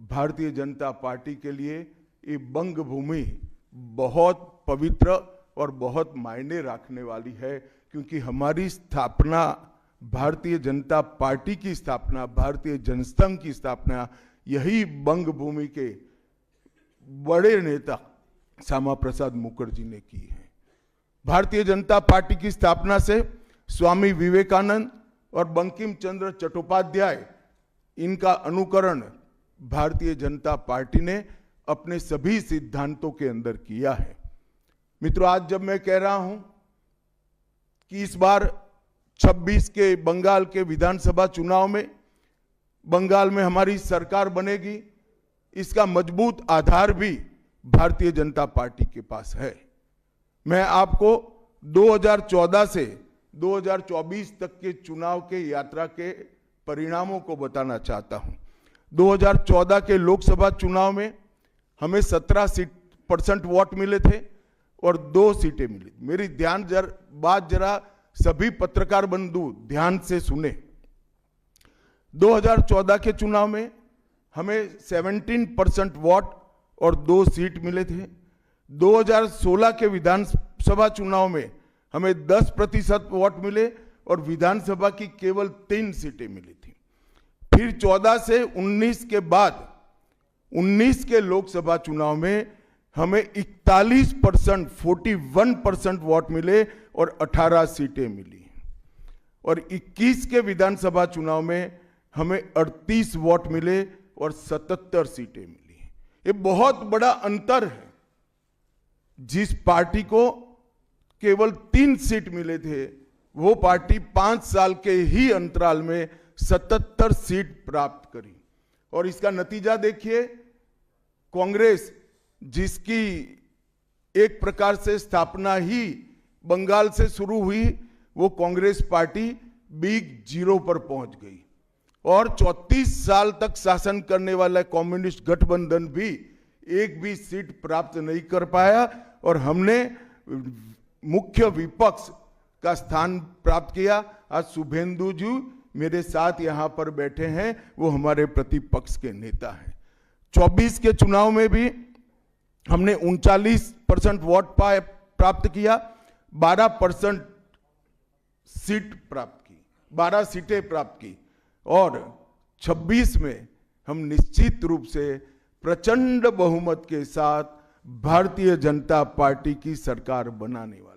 Bharatiya Janata party के लिए ये बंग भूमि बहुत पवित्र और बहुत मायने रखने वाली है, क्योंकि हमारी स्थापना, भारतीय जनता पार्टी की स्थापना, भारतीय जनसंघ की स्थापना यही बंग भूमि के बड़े नेता श्यामा प्रसाद मुखर्जी ने की है। भारतीय जनता पार्टी की स्थापना से स्वामी विवेकानंद और बंकिम चंद्र चट्टोपाध्याय, इनका अनुकरण भारतीय जनता पार्टी ने अपने सभी सिद्धांतों के अंदर किया है। मित्रों, आज जब मैं कह रहा हूं कि इस बार 26 के बंगाल के विधानसभा चुनाव में बंगाल में हमारी सरकार बनेगी, इसका मजबूत आधार भी भारतीय जनता पार्टी के पास है। मैं आपको 2014 से 2024 तक के चुनाव के यात्रा के परिणामों को बताना चाहता हूं। 2014 के लोकसभा चुनाव में हमें 17% वोट मिले थे और 2 सीटें मिली। मेरी बात जरा सभी पत्रकार बंधु ध्यान से सुने। 2014 के चुनाव में हमें 17% वोट और 2 सीट मिले थे। 2016 के विधानसभा चुनाव में हमें 10% वोट मिले और विधानसभा की केवल 3 सीटें मिली थी। फिर 14 से 19 के बाद 19 के लोकसभा चुनाव में हमें 41% वोट मिले और 18 सीटें मिली। और 21 के विधानसभा चुनाव में हमें 38 वोट मिले और 77 सीटें मिली। ये बहुत बड़ा अंतर है। जिस पार्टी को केवल 3 सीट मिले थे, वो पार्टी 5 साल के ही अंतराल में 77 सीट प्राप्त करी। और इसका नतीजा देखिए, कांग्रेस, जिसकी एक प्रकार से स्थापना ही बंगाल से शुरू हुई, वो कांग्रेस पार्टी बिग जीरो पर पहुंच गई। और 34 साल तक शासन करने वाला कम्युनिस्ट गठबंधन भी एक भी सीट प्राप्त नहीं कर पाया और हमने मुख्य विपक्ष का स्थान प्राप्त किया। आज शुभेंदु जी मेरे साथ यहां पर बैठे हैं, वो हमारे प्रतिपक्ष के नेता हैं। 24 के चुनाव में भी हमने 39% वोट प्राप्त किया, 12% सीट प्राप्त की, 12 सीटें प्राप्त की। और 26 में हम निश्चित रूप से प्रचंड बहुमत के साथ भारतीय जनता पार्टी की सरकार बनाने वाले